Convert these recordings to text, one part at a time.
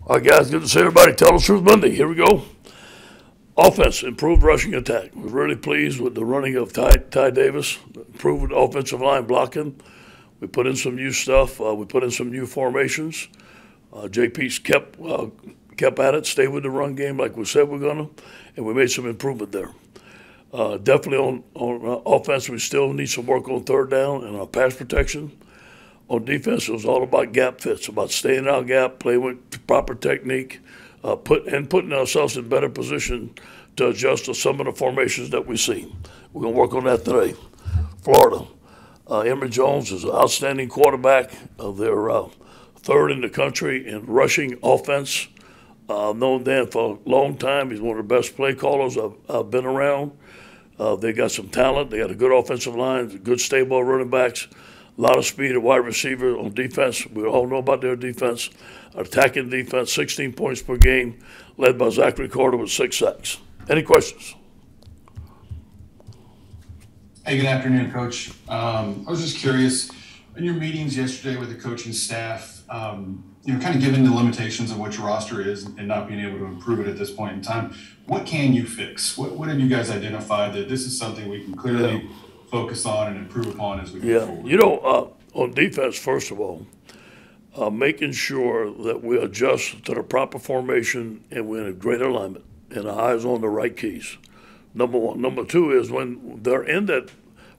All right, guys, good to see everybody. Tell the Truth Monday. Here we go. Offense, improved rushing attack. We're really pleased with the running of Ty Davis, improved offensive line blocking. We put in some new stuff. We put in some new formations. JP's kept at it, stayed with the run game like we said we're going to, and we made some improvement there. Definitely on offense, we still need some work on third down and our pass protection. On defense, it was all about gap fits, about staying in our gap, playing with proper technique, putting ourselves in better position to adjust to some of the formations that we see. We're going to work on that today. Florida, Emory Jones is an outstanding quarterback. They're third in the country in rushing offense. Known Dan for a long time. He's one of the best play callers I've been around. They got some talent. They got a good offensive line, good stable running backs, a lot of speed at wide receiver. On defense, we all know about their defense. Attacking defense, 16 points per game, led by Zachary Carter with 6 sacks. Any questions? Hey, good afternoon, Coach. I was just curious, in your meetings yesterday with the coaching staff, kind of given the limitations of what your roster is and not being able to improve it at this point in time, what can you fix? What have you guys identified that this is something we can clearly focus on and improve upon as we go forward? On defense, first of all, making sure that we adjust to the proper formation and we're in a great alignment and our eyes on the right keys. Number one. Number two is when they're in that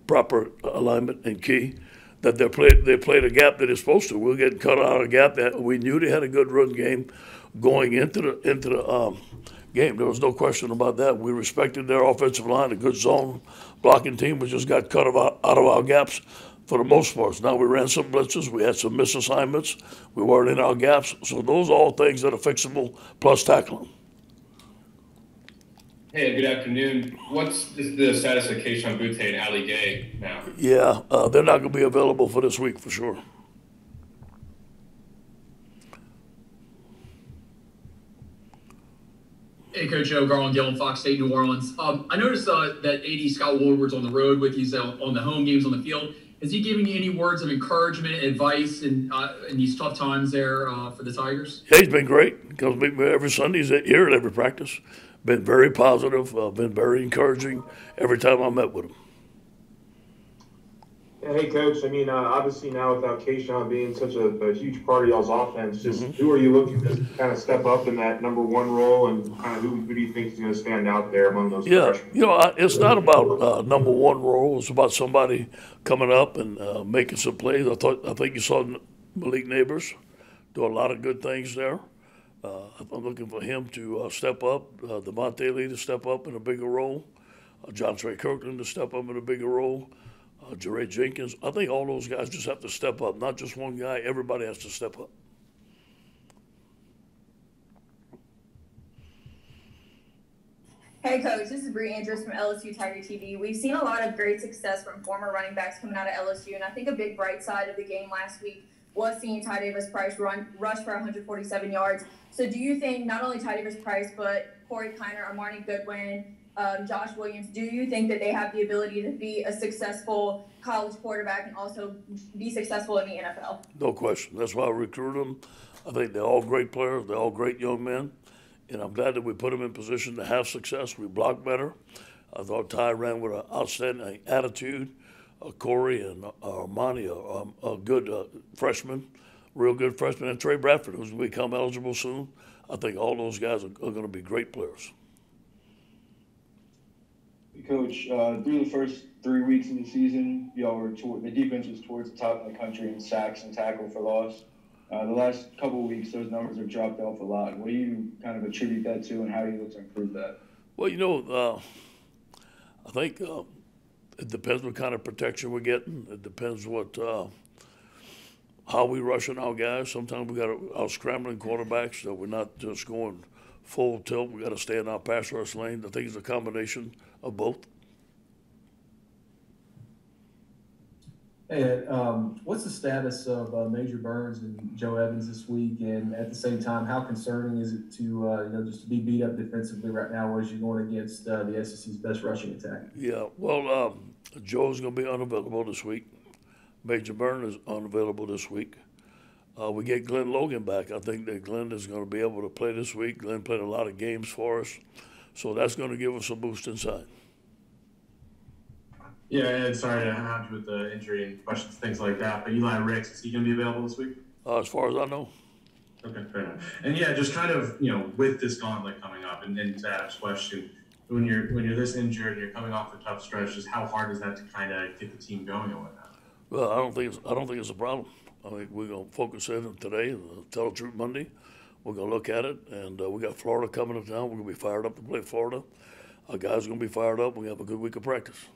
proper alignment and key, that they played a gap that they're supposed to. We're getting cut out of a gap that we knew they had a good run game going into the game. There was no question about that. We respected their offensive line, a good zone blocking team. We just got cut out of our gaps for the most part. Now we ran some blitzes. We had some misassignments. We weren't in our gaps. So those are all things that are fixable, plus tackling. Hey, good afternoon. What's the status of Keishon Butte and Ali Gay now? Yeah, they're not going to be available for this week for sure. Hey, Coach Joe Garland, Gillum, Fox State, New Orleans. I noticed that AD Scott Woodward's on the road with you on the home games on the field. Is he giving you any words of encouragement, advice in these tough times there for the Tigers? Yeah, he's been great. He comes meet me every Sunday. He's here at every practice. Been very positive, been very encouraging every time I met with him. Yeah, hey, Coach. I mean, obviously now without Keishon being such a huge part of y'all's offense, just who are you looking to kind of step up in that number one role, and kind of who do you think is going to stand out there among those freshmen? It's not about number one role. It's about somebody coming up and making some plays. I think you saw Malik Neighbors do a lot of good things there. I'm looking for him to step up, Devontae Lee to step up in a bigger role, John Trey Kirkland to step up in a bigger role, Jaray Jenkins. I think all those guys just have to step up, not just one guy. Everybody has to step up. Hey, Coach, this is Bree Andrews from LSU Tiger TV. We've seen a lot of great success from former running backs coming out of LSU, and I think a big bright side of the game last week was seeing Ty Davis-Price rush for 147 yards. So do you think not only Ty Davis-Price, but Corey Kleiner, Armani Goodwin, Josh Williams, do you think that they have the ability to be a successful college quarterback and also be successful in the NFL? No question. That's why I recruited them. I think they're all great players. They're all great young men. And I'm glad that we put them in position to have success. We block better. I thought Ty ran with an outstanding attitude. Corey and Armani are good freshmen, real good freshmen. And Trey Bradford, who's going to become eligible soon. I think all those guys are going to be great players. Coach, through the first 3 weeks of the season, y'all were the defense was towards the top of the country in sacks and tackle for loss. The last couple of weeks, those numbers have dropped off a lot. What do you kind of attribute that to, and how do you look to improve that? Well, I think it depends what kind of protection we're getting. It depends how we rushing our guys. Sometimes we got our scrambling quarterbacks, so we're not just going full tilt. We got to stay in our pass rush lane. I think it's a combination of both. Hey, what's the status of Major Burns and Joe Evans this week? And at the same time, how concerning is it to just to be beat up defensively right now as you're going against the SEC's best rushing attack? Yeah, well, Joe's going to be unavailable this week. Major Burns is unavailable this week. we get Glenn Logan back. I think that Glenn is going to be able to play this week. Glenn played a lot of games for us, so that's going to give us a boost inside. Yeah, and sorry to have you with the injury and questions, things like that. But Eli Ricks, is he going to be available this week? As far as I know. Okay, fair enough. And yeah, just kind of, with this gauntlet coming up, and then to Adam's question, when you're this injured and you're coming off a tough stretch, just how hard is that to kind of get the team going and whatnot? Well, I don't think it's a problem. I mean, we're gonna focus in today, Untitled Chapter Monday. We're gonna look at it, and we got Florida coming to town. We're gonna be fired up to play Florida. Our guys are gonna be fired up. We're gonna have a good week of practice.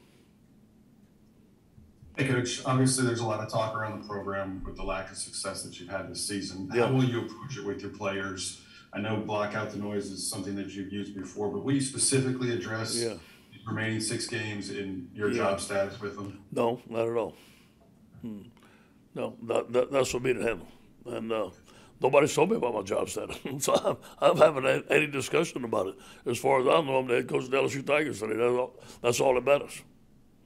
Hey, Coach, obviously there's a lot of talk around the program with the lack of success that you've had this season. Yeah. How will you approach it with your players? I know block out the noise is something that you've used before, but will you specifically address the remaining 6 games in your job status with them? No, not at all. No, that's for me to handle. And nobody's told me about my job status. So I haven't had any discussion about it. As far as I know, I'm the head coach of the LSU Tigers today. That's all that matters.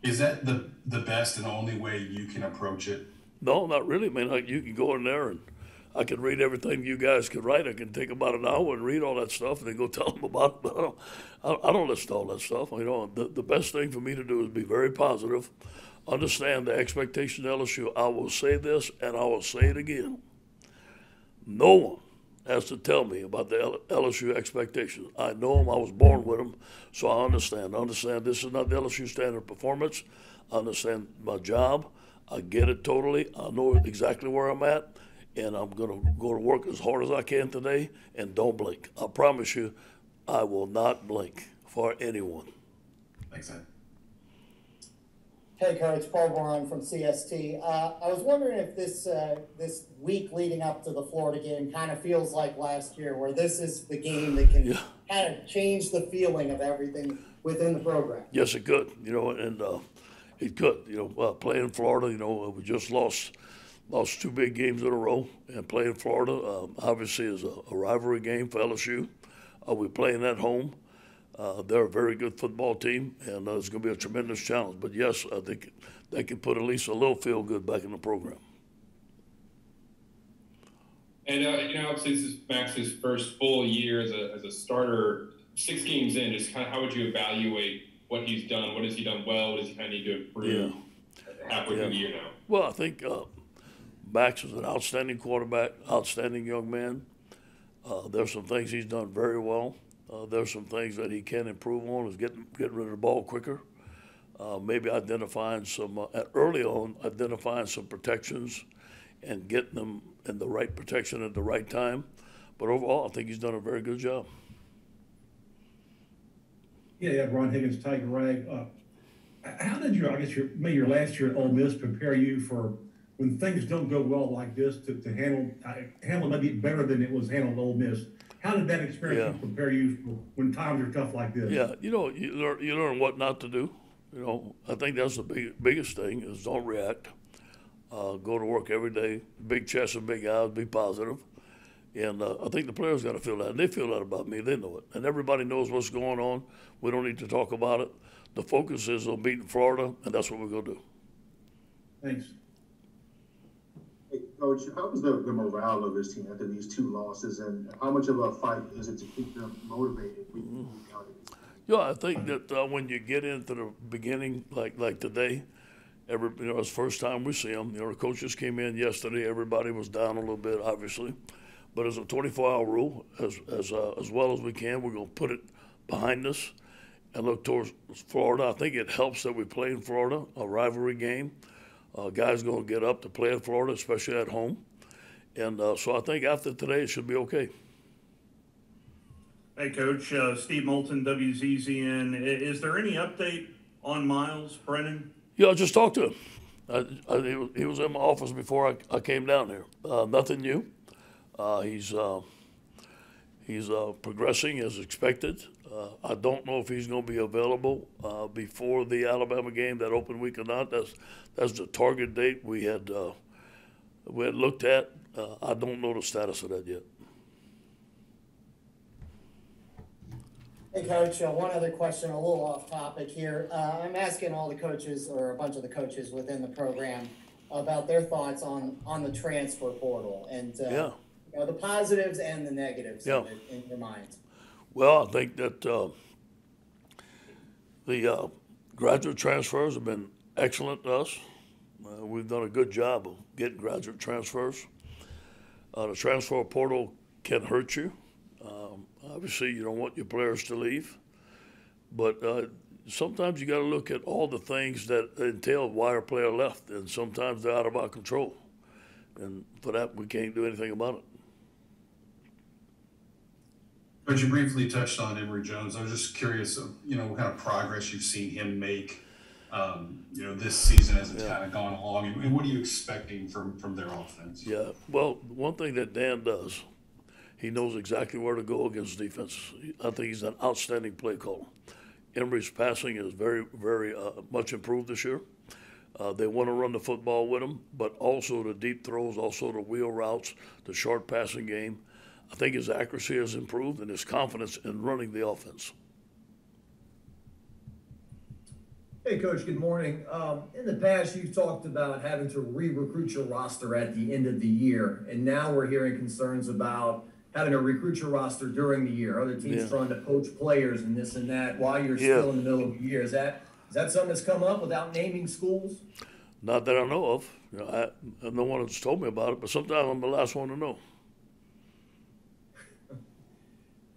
Is that the best and only way you can approach it? No, not really, man. You can go in there and I can read everything you guys could write. I can take about an hour and read all that stuff and then go tell them about it. But I don't listen to all that stuff. The best thing for me to do is be very positive, understand the expectation of LSU. I will say this and I will say it again. No one has to tell me about the LSU expectations. I know them. I was born with them, so I understand. This is not the LSU standard performance. I understand my job. I get it totally. I know exactly where I'm at, and I'm going to go to work as hard as I can today, and don't blink. I promise you, I will not blink for anyone. Thanks, Ed. Hey, Coach, Paul Boron from CST. I was wondering if this week leading up to the Florida game kind of feels like last year, where this is the game that can kind of change the feeling of everything within the program. Yes, it could. And it could. Playing Florida, we just lost 2 big games in a row, and playing Florida obviously is a rivalry game for LSU. We're playing at home. They're a very good football team, and it's going to be a tremendous challenge. But, yes, I think they can put at least a little feel-good back in the program. And, obviously this is Max's first full year as a starter. 6 games in, just kind of how would you evaluate what he's done? What has he done well? What does he kind of need to improve halfway through the year now? Well, I think Max is an outstanding quarterback, outstanding young man. There's some things he's done very well. There's some things that he can improve on, is getting rid of the ball quicker. Maybe identifying some, early on, identifying some protections and getting them in the right protection at the right time. But overall, I think he's done a very good job. Yeah, Ron Higgins, Tiger Rag. How did your last year at Ole Miss prepare you for when things don't go well like this to handle maybe better than it was handled at Ole Miss? How did that experience prepare you for when times are tough like this? Yeah, you learn what not to do. I think that's the biggest thing is don't react. Go to work every day, big chest and big eyes, be positive. And I think the players got to feel that. And they feel that about me. They know it. And everybody knows what's going on. We don't need to talk about it. The focus is on beating Florida, and that's what we're going to do. Thanks. Hey, Coach, how was the morale of this team after these 2 losses, and how much of a fight is it to keep them motivated? I think that when you get into the beginning, like today, it's the first time we see them. The coaches came in yesterday. Everybody was down a little bit, obviously. But as a 24-hour rule, as well as we can, we're going to put it behind us and look towards Florida. I think it helps that we play in Florida, a rivalry game. Guys going to get up to play in Florida, especially at home. And so I think after today, it should be okay. Hey, Coach. Steve Moulton, WZZN. Is there any update on Miles Brennan? Yeah, I just talked to him. He was in my office before I came down here. Nothing new. He's progressing as expected. I don't know if he's going to be available before the Alabama game, that open week or not. That's the target date we had looked at. I don't know the status of that yet. Hey, Coach, one other question, a little off topic here. I'm asking all the coaches, or a bunch of the coaches within the program, about their thoughts on the transfer portal and you know, the positives and the negatives of it in your minds. Well, I think that the graduate transfers have been excellent to us. We've done a good job of getting graduate transfers. The transfer portal can hurt you. Obviously, you don't want your players to leave. But sometimes you got to look at all the things that entail why a player left, and sometimes they're out of our control. And for that, we can't do anything about it. But you briefly touched on Emory Jones. I was just curious, you know, what kind of progress you've seen him make, you know, this season as it's kind of gone along, and what are you expecting from their offense? Yeah, well, one thing that Dan does, he knows exactly where to go against defense. I think he's an outstanding play caller. Emory's passing is very, very much improved this year. They want to run the football with him, but also the deep throws, also the wheel routes, the short passing game. I think his accuracy has improved and his confidence in running the offense. Hey, Coach, good morning. In the past, you've talked about having to re-recruit your roster at the end of the year, and now we're hearing concerns about having to recruit your roster during the year. Other teams trying to poach players and this and that while you're still in the middle of the year. Is that something that's come up without naming schools? Not that I know of. You know, no one has told me about it, but sometimes I'm the last one to know.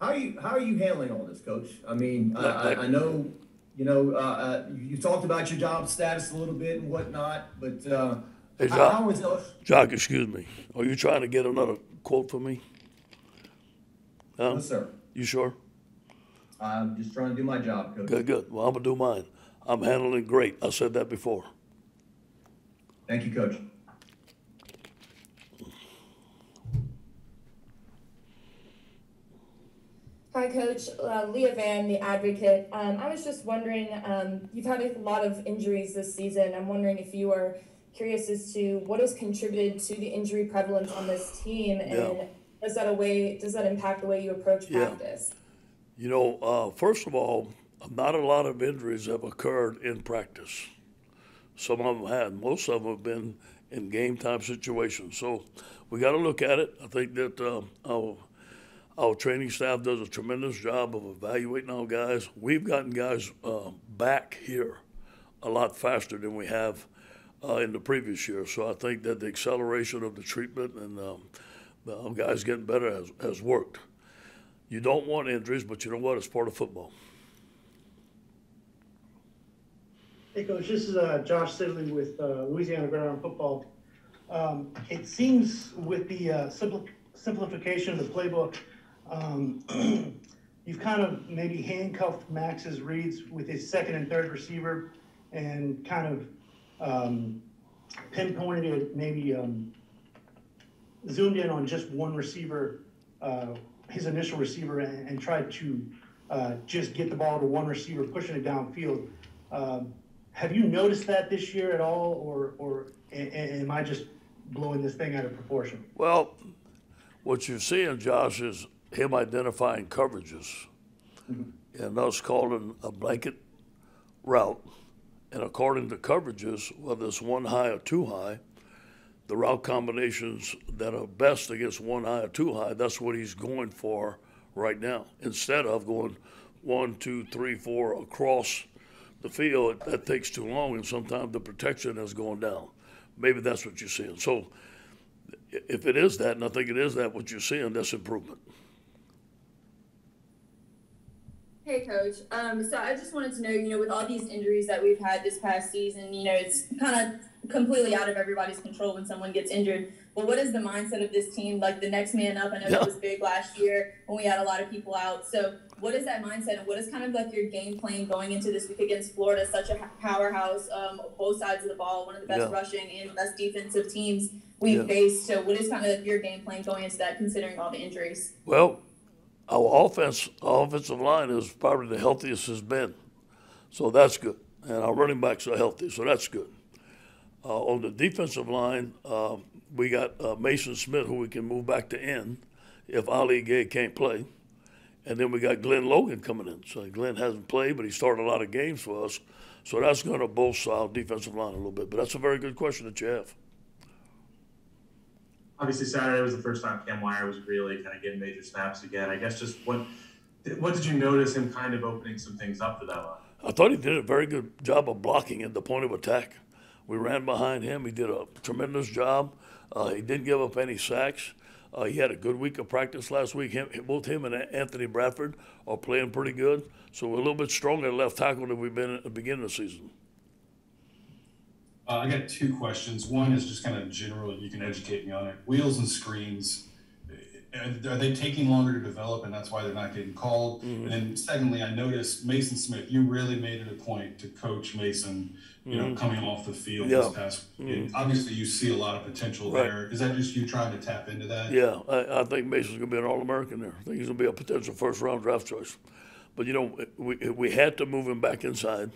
How are you handling all this, Coach? I mean, I know, you know, you talked about your job status a little bit and whatnot, but hey, how is those? Jock, excuse me. Are you trying to get another quote for me? No, sir. You sure? I'm just trying to do my job, Coach. Good. Well, I'm going to do mine. I'm handling great. I said that before. Thank you, Coach. Hi, Coach. Leah Van, the Advocate. I was just wondering, you've had a lot of injuries this season. I'm wondering if you are curious as to what has contributed to the injury prevalence on this team, and does that impact the way you approach practice? You know, first of all, not a lot of injuries have occurred in practice. Some of them had. Most of them have been in game-time situations. So we got to look at it. I think that our training staff does a tremendous job of evaluating our guys. We've gotten guys back here a lot faster than we have in the previous year. So I think that the acceleration of the treatment and the guys getting better has worked. You don't want injuries, but you know what? It's part of football. Hey, Coach, this is Josh Sidley with Louisiana Gridiron Football. It seems with the simplification of the playbook, you've kind of maybe handcuffed Max's reads with his second and third receiver and kind of pinpointed it, maybe zoomed in on just one receiver, his initial receiver, and tried to just get the ball to one receiver, pushing it downfield. Have you noticed that this year at all, or am I just blowing this thing out of proportion? Well, what you're seeing, Josh, is him identifying coverages and us calling a blanket route. And according to coverages, whether it's one high or two high, the route combinations that are best against one high or two high, that's what he's going for right now. Instead of going 1, 2, 3, 4 across the field, that takes too long, and sometimes the protection is going down. Maybe that's what you're seeing. So if it is that, and I think it is that, what you're seeing, that's improvement. Hey, Coach. So I just wanted to know, with all these injuries that we've had this past season, it's kind of completely out of everybody's control when someone gets injured. But what is the mindset of this team? Like the next man up, I know that was big last year when we had a lot of people out. So what is that mindset, and what is kind of like your game plan going into this week against Florida, such a powerhouse, both sides of the ball, one of the best rushing and best defensive teams we've faced. So what is kind of your game plan going into that, considering all the injuries? Well, our offensive line is probably the healthiest it's been. So that's good. And our running backs are healthy, so that's good. On the defensive line, we got Mason Smith, who we can move back to end if Ali Gay can't play. And then we got Glenn Logan coming in. So Glenn hasn't played, but he started a lot of games for us. So that's going to bolster our defensive line a little bit. But that's a very good question that you have. obviously Saturday was the first time Cam Wire was really kind of getting major snaps again. I guess just what did you notice him kind of opening some things up for that line? I thought he did a very good job of blocking at the point of attack. We ran behind him. He did a tremendous job. He didn't give up any sacks. He had a good week of practice last week. Both him and Anthony Bradford are playing pretty good. So we're a little bit stronger at left tackle than we've been at the beginning of the season. I got two questions. One is just kind of general. You can educate me on it. Wheels and screens. Are they taking longer to develop, and that's why they're not getting called? Mm-hmm. And then, secondly, I noticed Mason Smith. You really made it a point to coach Mason. You know, coming off the field this past. Obviously, you see a lot of potential there. Is that just you trying to tap into that? Yeah, I think Mason's going to be an All-American there. I think he's going to be a potential first-round draft choice. But you know, we had to move him back inside,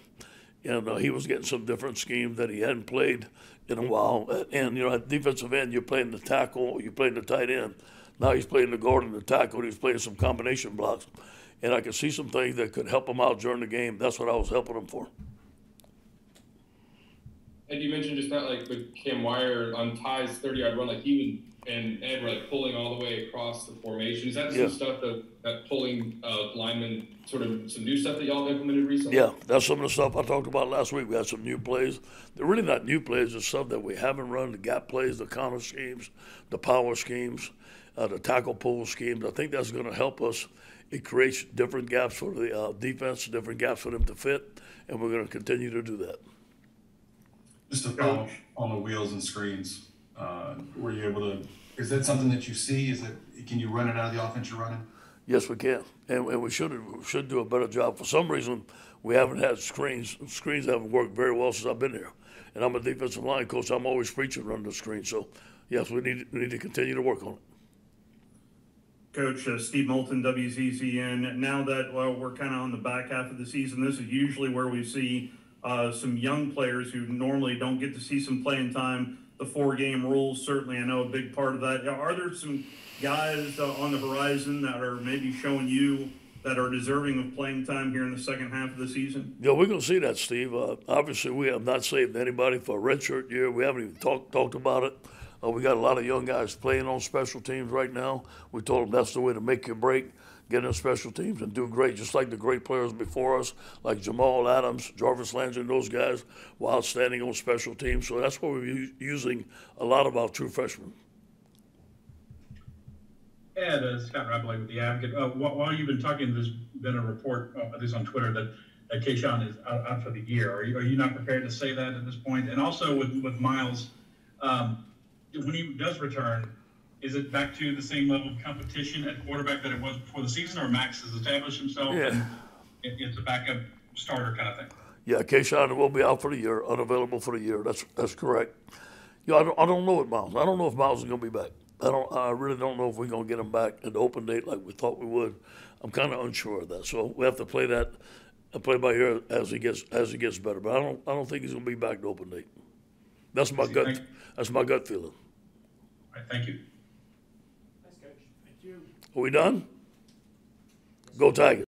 and he was getting some different schemes that he hadn't played in a while. And you know, at defensive end, you're playing the tackle, you're playing the tight end. Now he's playing the guard and the tackle. He's playing some combination blocks. And I could see some things that could help him out during the game. That's what I was helping him for. And you mentioned just not like with Cam Wire on Ty's 30-yard run, like he and Ed were like pulling all the way across the formation. Is that some stuff that pulling linemen, sort of some new stuff that y'all have implemented recently? Yeah, that's some of the stuff I talked about last week. We had some new plays. They're really not new plays. It's stuff that we haven't run, the gap plays, the counter schemes, the power schemes, the tackle pull schemes. I think that's going to help us. It creates different gaps for the defense, different gaps for them to fit, and we're going to continue to do that. Just to follow on the wheels and screens, were you able to? Is that something that you see? Can you run it out of the offense you're running? Yes, we can, and we should do a better job. For some reason, we haven't had screens. Screens haven't worked very well since I've been here, and I'm a defensive line coach. I'm always preaching running the screen. So, yes, we need to continue to work on it. Coach Steve Moulton, WZZN. Now that we're kind of on the back half of the season, this is usually where we see some young players who normally don't get to see some playing time. The 4-game rules, certainly, I know a big part of that. Are there some guys on the horizon that are maybe showing you that are deserving of playing time here in the second half of the season? Yeah, we're going to see that, Steve. Obviously, we have not saved anybody for a redshirt year. We haven't even talked about it. We got a lot of young guys playing on special teams right now. We told them that's the way to make your break, get in special teams and do great, just like the great players before us, like Jamal Adams, Jarvis Landry, and those guys were outstanding on special teams. So that's what we're using a lot of our true freshmen. Ed, Scott Rabley with The Advocate. While you've been talking, there's been a report, at least on Twitter, that Kayshawn is out for the year. Are you not prepared to say that at this point? And also with Miles, when he does return, is it back to the same level of competition at quarterback that it was before the season, or Max has established himself and it's a backup starter kind of thing? Yeah, Kayshawn will be out for the year, unavailable for the year. That's correct. I don't know with Miles. I don't know if Miles is going to be back. I really don't know if we're going to get him back at the open date like we thought we would. I'm kind of unsure of that. So we have to play by ear as he gets better. But I don't think he's going to be back to open date. That's my gut. That's my gut feeling. All right, thank you. Thanks, Coach. Thank you. Are we done? Go Tigers.